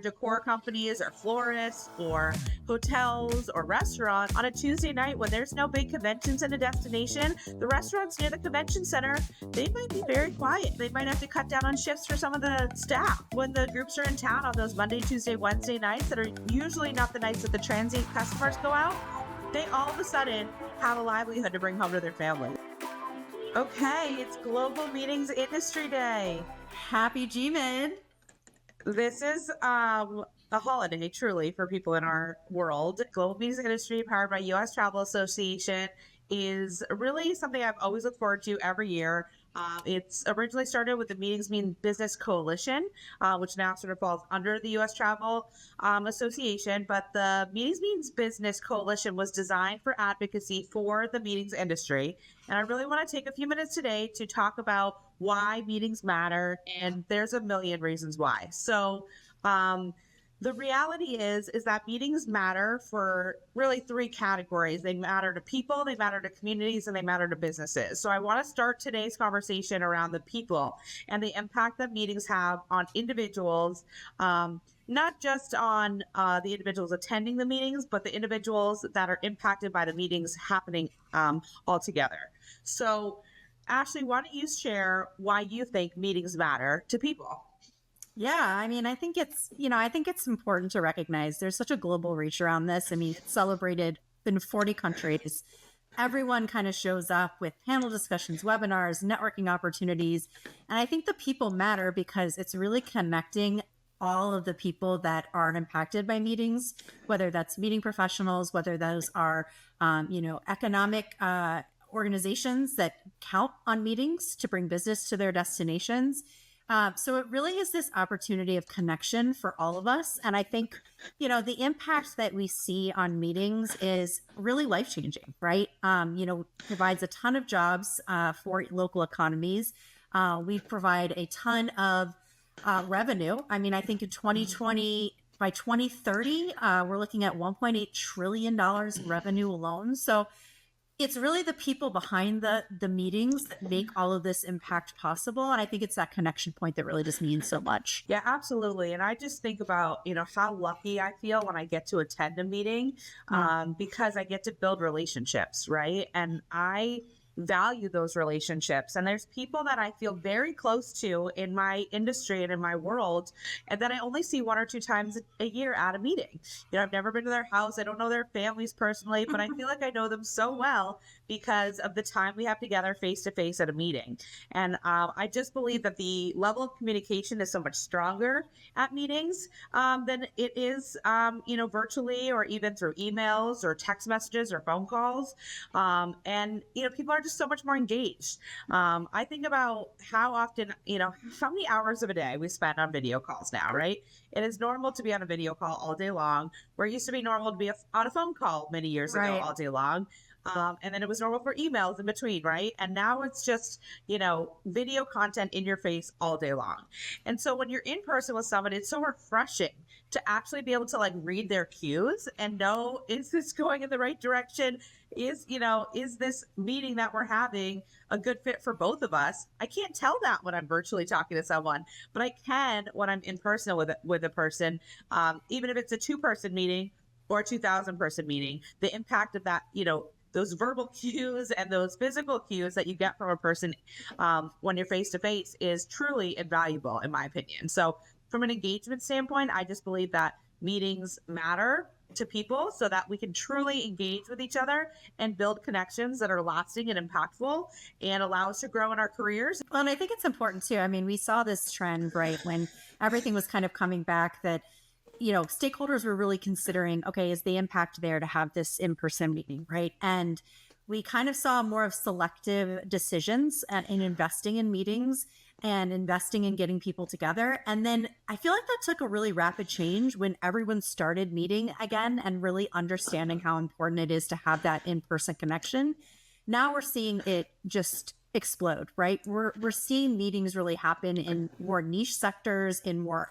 decor companies or florists or hotels or restaurants, on a Tuesday night when there's no big conventions in a destination, the restaurants near the convention center, they might be very quiet. They might have to cut down on shifts for some of the staff. When the groups are in town on those Monday, Tuesday, Wednesday nights that are usually not the nights that the transient customers go out, they all of a sudden have a livelihood to bring home to their family. Okay, it's Global Meetings Industry Day. Happy G-Min. This is a holiday, truly, for people in our world. Global Meetings Industry, powered by U.S. Travel Association, is really something I've always looked forward to every year. It's originally started with the Meetings Mean Business Coalition, which now sort of falls under the U.S. Travel Association. But the Meetings Means Business Coalition was designed for advocacy for the meetings industry. And I really want to take a few minutes today to talk about why meetings matter. And there's a million reasons why. So the reality is that meetings matter for really three categories. They matter to people, they matter to communities, and they matter to businesses. So I want to start today's conversation around the people and the impact that meetings have on individuals, not just on the individuals attending the meetings, but the individuals that are impacted by the meetings happening altogether. So Ashley, why don't you share why you think meetings matter to people? Yeah, I mean, I think it's important to recognize there's such a global reach around this. I mean, it's celebrated in 40 countries. Everyone kind of shows up with panel discussions, webinars, networking opportunities. And I think the people matter because it's really connecting all of the people that are impacted by meetings, whether that's meeting professionals, whether those are, economic organizations that count on meetings to bring business to their destinations. So it really is this opportunity of connection for all of us. And I think, the impact that we see on meetings is really life-changing, right? Provides a ton of jobs for local economies. We provide a ton of revenue. I mean, I think in 2020, by 2030, we're looking at $1.8 trillion in revenue alone. So it's really the people behind the meetings that make all of this impact possible. And I think it's that connection point that really just means so much. Yeah, absolutely. And I just think about, how lucky I feel when I get to attend a meeting because I get to build relationships, right? And I value those relationships. And there's people that I feel very close to in my industry and in my world, and that I only see one or two times a year at a meeting. I've never been to their house. I don't know their families personally, but I feel like I know them so well because of the time we have together face to face at a meeting. And I just believe that the level of communication is so much stronger at meetings than it is, virtually or even through emails or text messages or phone calls. And people are just so much more engaged. I think about how often, how many hours of a day we spend on video calls now, right? It is normal to be on a video call all day long, where it used to be normal to be on a phone call many years ago all day long. And then it was normal for emails in between, right? And now it's just, video content in your face all day long. And so when you're in person with someone, it's so refreshing to actually be able to read their cues and know, is this going in the right direction? Is this meeting that we're having a good fit for both of us? I can't tell that when I'm virtually talking to someone, but I can when I'm in person with a person, even if it's a 2-person meeting or a 2,000 person meeting, the impact of that, those verbal cues and those physical cues that you get from a person when you're face to face is truly invaluable, in my opinion. So from an engagement standpoint, I just believe that meetings matter to people so that we can truly engage with each other and build connections that are lasting and impactful and allow us to grow in our careers. Well, and I think it's important too. I mean, we saw this trend, right, when everything was kind of coming back, that stakeholders were really considering, okay, is the impact there to have this in-person meeting, right? And we kind of saw more of selective decisions in investing in meetings and investing in getting people together. And then I feel like that took a really rapid change when everyone started meeting again and really understanding how important it is to have that in-person connection. Now we're seeing it just explode, right? We're seeing meetings really happen in more niche sectors, in more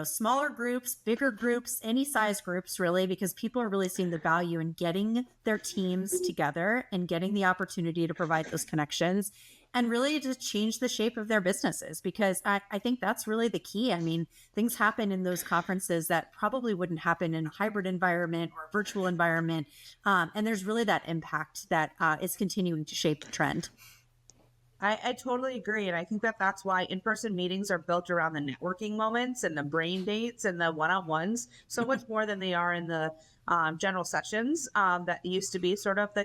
smaller groups, bigger groups, any size groups, really, because people are really seeing the value in getting their teams together and getting the opportunity to provide those connections. and really to change the shape of their businesses, because I think that's really the key. I mean, things happen in those conferences that probably wouldn't happen in a hybrid environment or a virtual environment. And there's really that impact that is continuing to shape the trend. I totally agree. And I think that that's why in-person meetings are built around the networking moments and the brain dates and the one-on-ones so much more than they are in the general sessions that used to be sort of the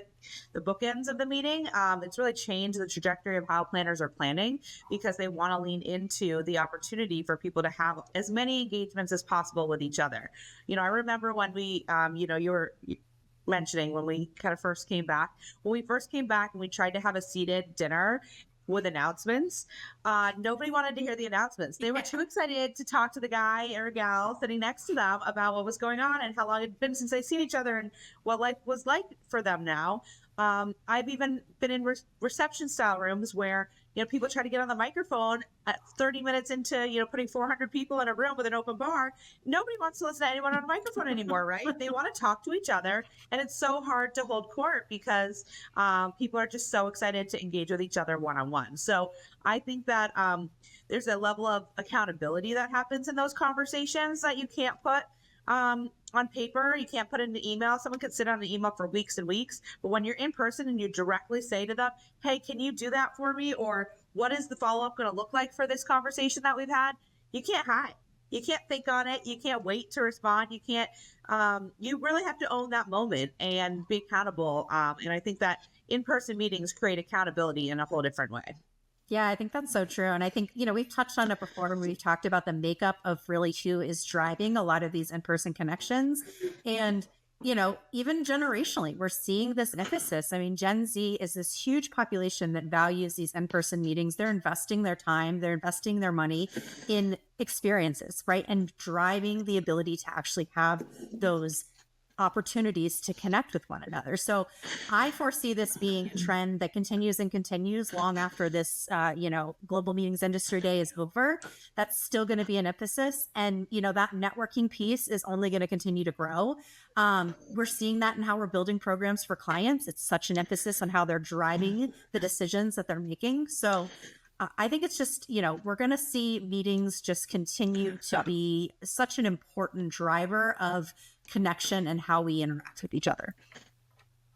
bookends of the meeting. It's really changed the trajectory of how planners are planning because they want to lean into the opportunity for people to have as many engagements as possible with each other. I remember when we, you were mentioning when we kind of first came back. When we first came back and we tried to have a seated dinner with announcements, nobody wanted to hear the announcements. They were too excited to talk to the guy or gal sitting next to them about what was going on and how long it had been since they'd seen each other and what life was like for them now. I've even been in reception style rooms where people try to get on the microphone at 30 minutes into putting 400 people in a room with an open bar. Nobody wants to listen to anyone on a microphone anymore, right? They want to talk to each other, and it's so hard to hold court because people are just so excited to engage with each other one-on-one. So I think that there's a level of accountability that happens in those conversations that you can't put on paper. You can't put it in an email. Someone could sit on an email for weeks and weeks, but when you're in person and you directly say to them, hey, can you do that for me? Or what is the follow-up going to look like for this conversation that we've had? You can't hide. You can't think on it. You can't wait to respond. You can't, you really have to own that moment and be accountable. And I think that in-person meetings create accountability in a whole different way. Yeah, I think that's so true. And I think, we've touched on it before when we've talked about the makeup of really who is driving a lot of these in-person connections. And, even generationally, we're seeing this emphasis. I mean, Gen Z is this huge population that values these in-person meetings. They're investing their time, they're investing their money in experiences, right? And driving the ability to actually have those opportunities to connect with one another. So I foresee this being a trend that continues and continues long after this, Global Meetings Industry Day is over. That's still going to be an emphasis. And, that networking piece is only going to continue to grow. We're seeing that in how we're building programs for clients. It's such an emphasis on how they're driving the decisions that they're making. So I think it's just, we're going to see meetings just continue to be such an important driver of connection and how we interact with each other.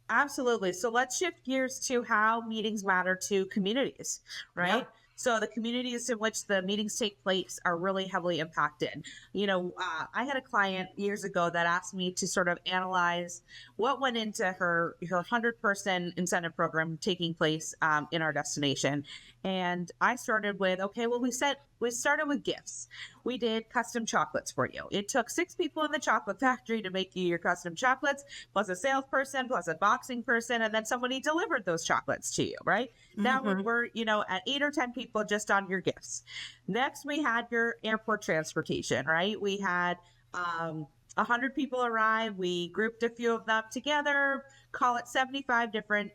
Absolutely. So let's shift gears to how meetings matter to communities, right? Yep. So the communities in which the meetings take place are really heavily impacted. I had a client years ago that asked me to sort of analyze what went into her 100-person incentive program taking place in our destination. And I started with, okay, well, we started with gifts. We did custom chocolates for you. It took 6 people in the chocolate factory to make you your custom chocolates, plus a salesperson, plus a boxing person, and then somebody delivered those chocolates to you, right? Mm-hmm. Now we're, at 8 or 10 people just on your gifts. Next, we had your airport transportation, right? We had 100 people arrive. We grouped a few of them together, call it 75 different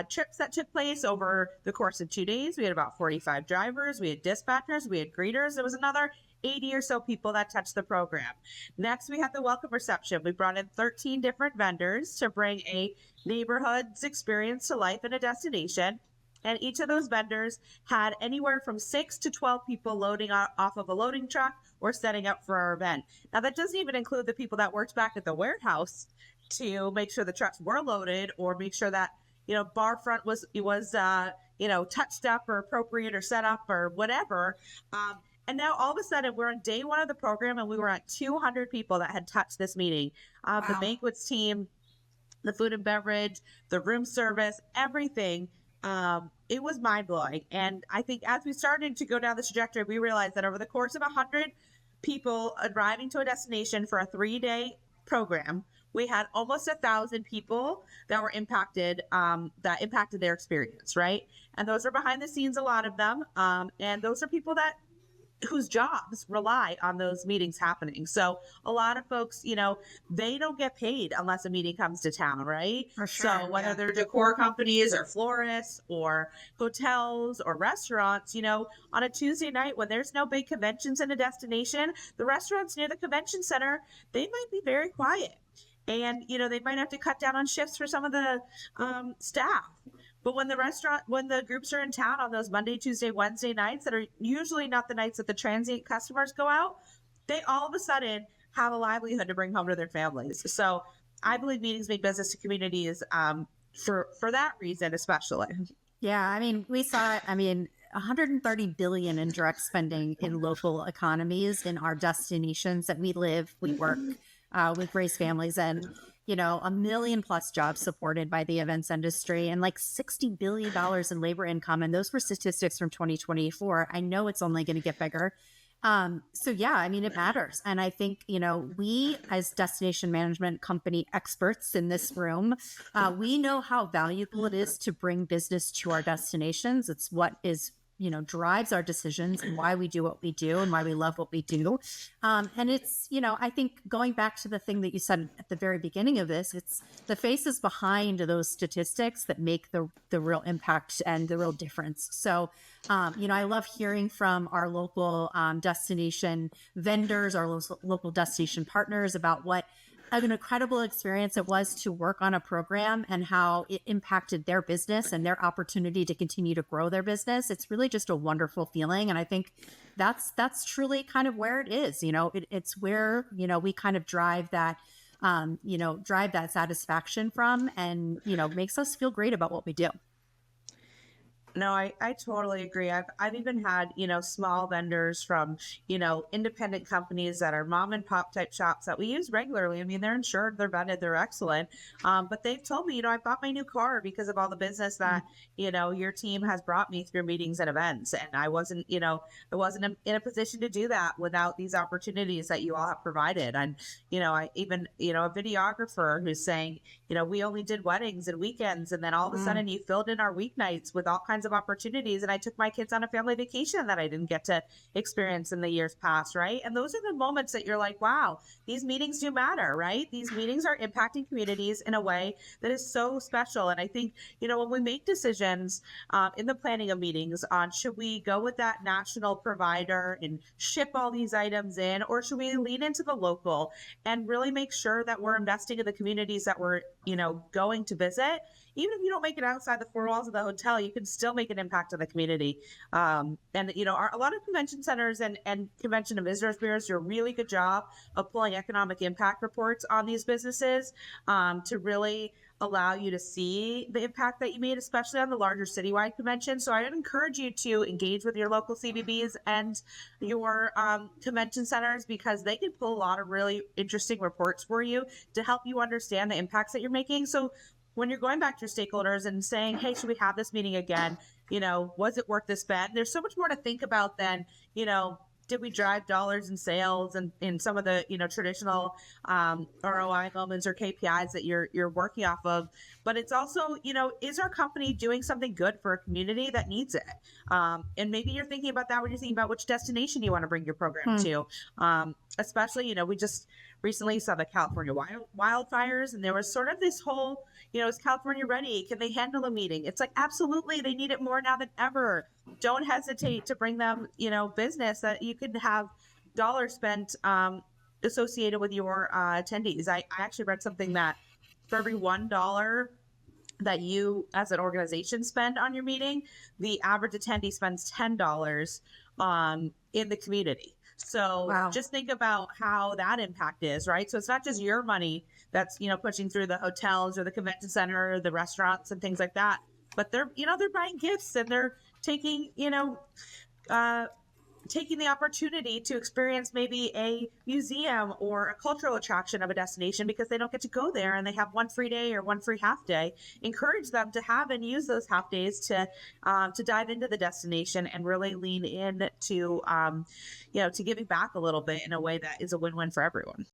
trips that took place over the course of 2 days. We had about 45 drivers, we had dispatchers, we had greeters. There was another 80 or so people that touched the program. Next, we had the welcome reception. We brought in 13 different vendors to bring a neighborhood's experience to life in a destination. And each of those vendors had anywhere from 6 to 12 people loading off of a loading truck or setting up for our event. Now, that doesn't even include the people that worked back at the warehouse to make sure the trucks were loaded or make sure that bar front was touched up or appropriate or set up or whatever. And now all of a sudden we're on day 1 of the program and we were at 200 people that had touched this meeting. Wow. The banquets team, the food and beverage, the room service, everything. It was mind blowing. And I think as we started to go down the trajectory, we realized that over the course of 100 people arriving to a destination for a 3-day program, we had almost 1,000 people that were impacted, that impacted their experience, right? And those are behind the scenes, a lot of them. And those are people whose jobs rely on those meetings happening. So a lot of folks, they don't get paid unless a meeting comes to town, right? For sure. So whether they're decor companies or florists or hotels or restaurants, on a Tuesday night when there's no big conventions in a destination, the restaurants near the convention center, they might be very quiet. And, they might have to cut down on shifts for some of the staff. But when the groups are in town on those Monday, Tuesday, Wednesday nights that are usually not the nights that the transient customers go out, they all of a sudden have a livelihood to bring home to their families. So I believe meetings make business to communities, for that reason, especially. Yeah, I mean, we saw, I mean, 130 billion in direct spending in local economies in our destinations that we live, we work, we raise families in. You know, a million plus jobs supported by the events industry and like $60 billion in labor income. And those were statistics from 2024. I know it's only going to get bigger. So yeah, I mean, it matters. And I think, you know, we as destination management company experts in this room, we know how valuable it is to bring business to our destinations. It's what is, you know, drives our decisions and why we do what we do and why we love what we do. And it's, you know, I think going back to the thing that you said at the very beginning of this, it's the faces behind those statistics that make the real impact and the real difference. So, you know, I love hearing from our local destination vendors, our local destination partners about what an incredible experience it was to work on a program and how it impacted their business and their opportunity to continue to grow their business. It's really just a wonderful feeling. And I think that's truly kind of where it is. You know, it's where, you know, we kind of drive that, you know, drive that satisfaction from and, you know, makes us feel great about what we do. No, I totally agree. I've even had, you know, small vendors from, you know, independent companies that are mom and pop type shops that we use regularly. I mean, they're insured, they're vetted, they're excellent. But they've told me, you know, I bought my new car because of all the business that, you know, your team has brought me through meetings and events. And I wasn't, you know, I wasn't in a position to do that without these opportunities that you all have provided. And, you know, I even, you know, a videographer who's saying, you know, we only did weddings and weekends. And then all of a sudden you filled in our weeknights with all kinds of opportunities. And I took my kids on a family vacation that I didn't get to experience in the years past. Right. And those are the moments that you're like, wow, these meetings do matter. Right. These meetings are impacting communities in a way that is so special. And I think, you know, when we make decisions in the planning of meetings on should we go with that national provider and ship all these items in, or should we lean into the local and really make sure that we're investing in the communities that we're, you know, going to visit. Even if you don't make it outside the four walls of the hotel, you can still make an impact on the community. And, you know, a lot of convention centers and convention and visitors bureaus do a really good job of pulling economic impact reports on these businesses to really allow you to see the impact that you made, especially on the larger citywide convention. So I would encourage you to engage with your local CBBs and your convention centers because they can pull a lot of really interesting reports for you to help you understand the impacts that you're making. So when you're going back to your stakeholders and saying, hey, should we have this meeting again? You know, was it worth the spend? There's so much more to think about than, you know, did we drive dollars in sales and in some of the, you know, traditional ROI moments or KPIs that you're working off of? But it's also, you know, is our company doing something good for a community that needs it? And maybe you're thinking about that when you're thinking about which destination you want to bring your program to. Especially, you know, we just recently saw the California wildfires, and there was sort of this whole, you know, is California ready? Can they handle a meeting? It's like, absolutely, they need it more now than ever. Don't hesitate to bring them, you know, business that you could have dollars spent associated with your attendees. I actually read something that for every $1 that you as an organization spend on your meeting, the average attendee spends $10 in the community. So Wow. just think about how that impact is, right? So it's not just your money that's, you know, pushing through the hotels or the convention center or the restaurants and things like that, but they're, you know, they're buying gifts and they're taking, you know, taking the opportunity to experience maybe a museum or a cultural attraction of a destination because they don't get to go there and they have one free day or one free half day. Encourage them to have and use those half days to dive into the destination and really lean in to you know, to giving back a little bit in a way that is a win-win for everyone.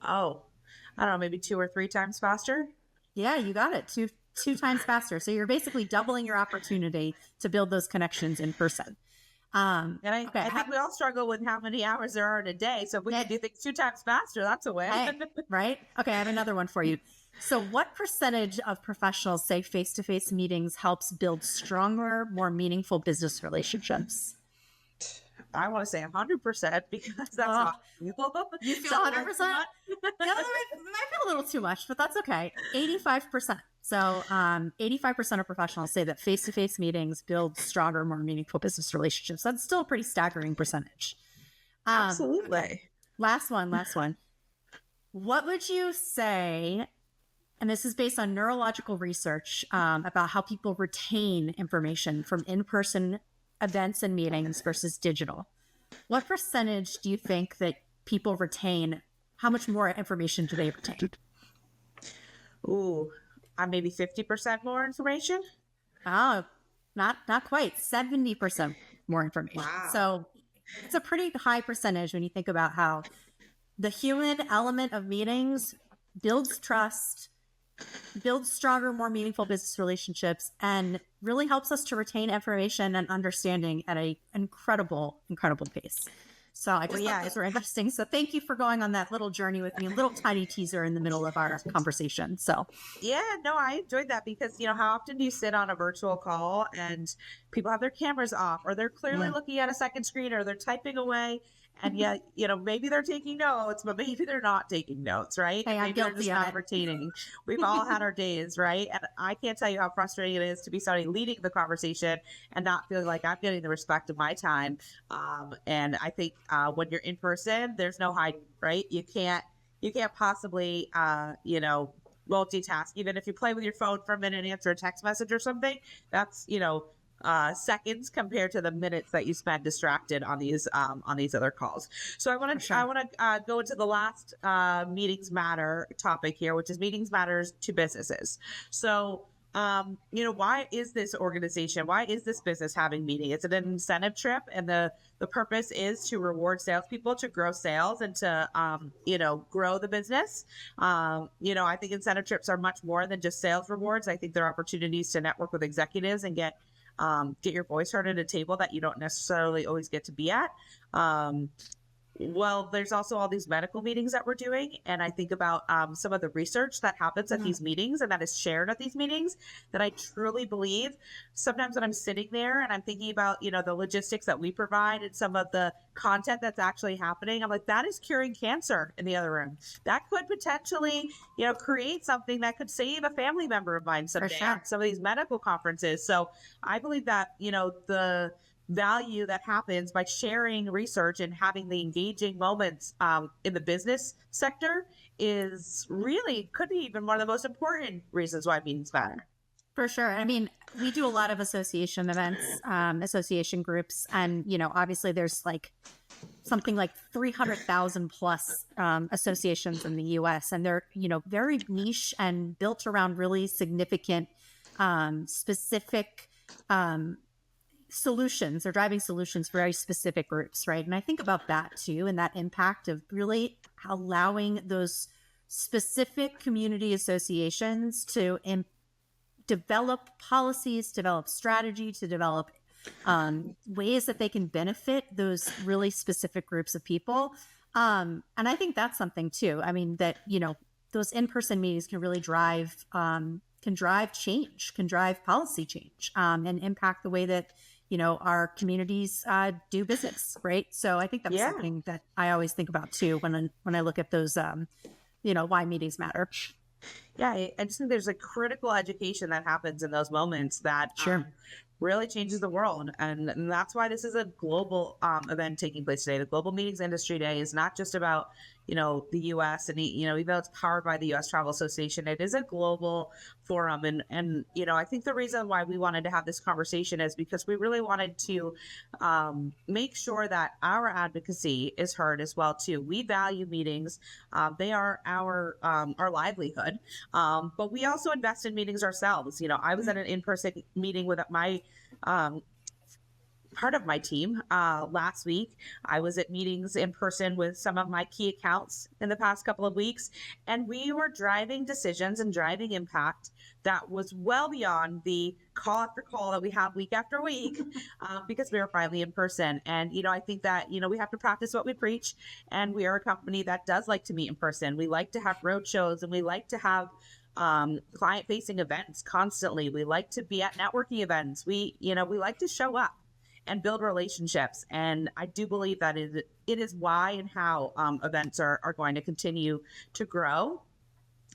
Oh, I don't know, maybe two or three times faster. Yeah, you got it. Two times faster. So you're basically doubling your opportunity to build those connections in person. And Okay. I think we all struggle with how many hours there are in a day. So if we can do things 2 times faster, that's a win. Hey, right? Okay, I have another one for you. So, what percentage of professionals say face to face meetings helps build stronger, more meaningful business relationships? I want to say 100% because that's Oh, how I feel. you feel So 100%? Yeah, that might feel a little too much, but that's okay. 85%. So, 85% of professionals say that face to face meetings build stronger, more meaningful business relationships. That's still a pretty staggering percentage. Okay. absolutely. Last one, last one. What would you say? And this is based on neurological research about how people retain information from in person events and meetings versus digital. What percentage do you think that people retain? How much more information do they retain? Ooh, maybe 50% more information. Oh, not quite. 70% more information. Wow. So it's a pretty high percentage when you think about how the human element of meetings builds trust, builds stronger, more meaningful business relationships, and really helps us to retain information and understanding at an incredible pace. So I just thought those were interesting. So thank you for going on that little journey with me, a little tiny teaser in the middle of our conversation. So Yeah, no, I enjoyed that because, how often do you sit on a virtual call and people have their cameras off or they're clearly yeah. looking at a second screen or they're typing away and yet, maybe they're taking notes, but maybe they're not taking notes, right? Hey, And I'm maybe they're just guilty of not it. retaining. We've all had our days, right? And I can't tell you how frustrating it is to be somebody leading the conversation and not feeling like I'm getting the respect of my time. And I think when you're in person, there's no hiding, right? You can't possibly, multitask. Even if you play with your phone for a minute and answer a text message or something, that's seconds compared to the minutes that you spend distracted on these other calls. So I want to For sure. go into the last meetings matter topic here, which is meetings matters to businesses. So why is this organization, why is this business having meeting? It's an incentive trip, and the purpose is to reward salespeople to grow sales and to grow the business. I think incentive trips are much more than just sales rewards. I think they're opportunities to network with executives and get your voice heard at a table that you don't necessarily always get to be at. Well, there's also all these medical meetings that we're doing. And I think about some of the research that happens at these meetings and that is shared at these meetings that I truly believe sometimes when I'm sitting there and I'm thinking about, the logistics that we provide and some of the content that's actually happening, I'm like, that is curing cancer in the other room. That could potentially, create something that could save a family member of mine someday sure. at some of these medical conferences. So I believe that, the value that happens by sharing research and having the engaging moments in the business sector is really could be even one of the most important reasons why meetings matter. For sure. I mean, we do a lot of association events, association groups, and obviously there's like something like 300,000 plus associations in the U.S. and they're very niche and built around really significant, specific solutions. They're driving solutions for very specific groups, right? And I think about that too, and that impact of really allowing those specific community associations to develop policies, develop strategy, to develop ways that they can benefit those really specific groups of people. And I think that's something too. I mean, that, those in-person meetings can really drive change, can drive policy change, and impact the way that, our communities do business, right? So I think that's something that I always think about too when I look at those, why meetings matter. Yeah, I just think there's a critical education that happens in those moments that really changes the world. And that's why this is a global event taking place today. The Global Meetings Industry Day is not just about, the U.S. and, even though it's powered by the U.S. Travel Association, it is a global forum. And I think the reason why we wanted to have this conversation is because we really wanted to make sure that our advocacy is heard as well, too. We value meetings. They are our livelihood. But we also invest in meetings ourselves. I was at an in-person meeting with my part of my team. Last week, I was at meetings in person with some of my key accounts in the past couple of weeks, and we were driving decisions and driving impact that was well beyond the call after call that we have week after week because we were finally in person. And, I think that, we have to practice what we preach. And we are a company that does like to meet in person. We like to have road shows and we like to have client facing events constantly. We like to be at networking events. We like to show up and build relationships. And I do believe that it is why and how events are going to continue to grow.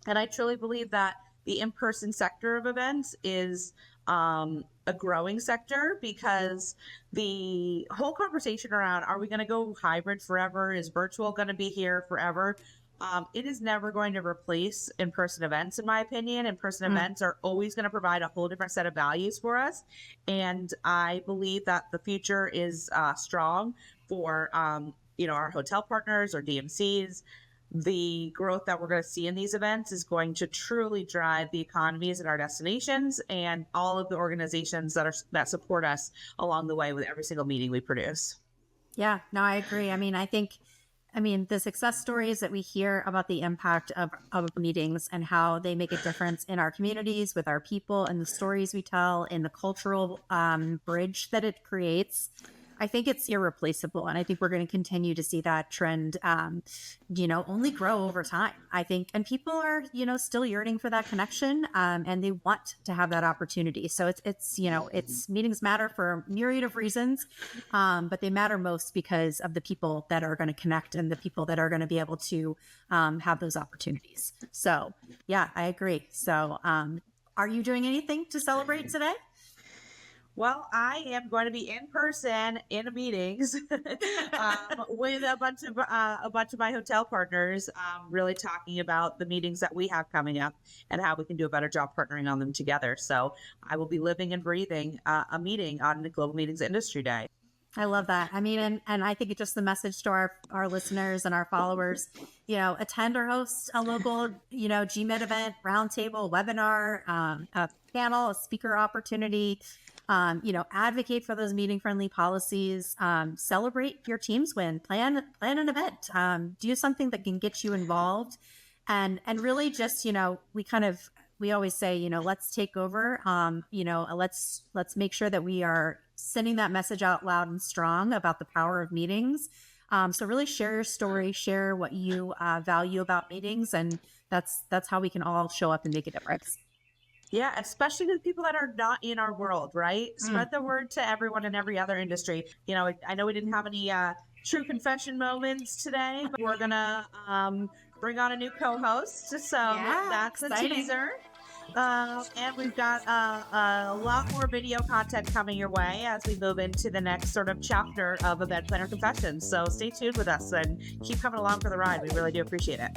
And I truly believe that the in-person sector of events is a growing sector, because the whole conversation around, are we going to go hybrid forever? Is virtual going to be here forever? It is never going to replace in-person events, in my opinion. In-person events are always going to provide a whole different set of values for us. And I believe that the future is strong for, our hotel partners or DMCs. The growth that we're going to see in these events is going to truly drive the economies in our destinations and all of the organizations that support us along the way with every single meeting we produce. Yeah, no, I agree. I mean, the success stories that we hear about the impact of meetings and how they make a difference in our communities with our people, and the stories we tell and the cultural bridge that it creates, I think it's irreplaceable. And I think we're going to continue to see that trend, only grow over time, I think. And people are, still yearning for that connection, and they want to have that opportunity. So it's meetings matter for a myriad of reasons, but they matter most because of the people that are going to connect and the people that are going to be able to have those opportunities. So yeah, I agree. So are you doing anything to celebrate today? Well, I am going to be in person in meetings with a bunch of my hotel partners, really talking about the meetings that we have coming up and how we can do a better job partnering on them together. So I will be living and breathing a meeting on the Global Meetings Industry Day. I love that. I mean, and I think it's just the message to our listeners and our followers, attend or host a local, GMIT event, roundtable, webinar, a panel, a speaker opportunity. Advocate for those meeting friendly policies, celebrate your team's win, plan an event, do something that can get you involved, and really just, we always say, let's take over, let's make sure that we are sending that message out loud and strong about the power of meetings. So really share your story, share what you value about meetings, and that's how we can all show up and make a difference. Yeah, especially to the people that are not in our world, right? Spread the word to everyone in every other industry. I know we didn't have any true confession moments today, but we're going to bring on a new co-host. So that's exciting. a teaser. And we've got a lot more video content coming your way as we move into the next sort of chapter of Event Planner Confessions. So stay tuned with us and keep coming along for the ride. We really do appreciate it.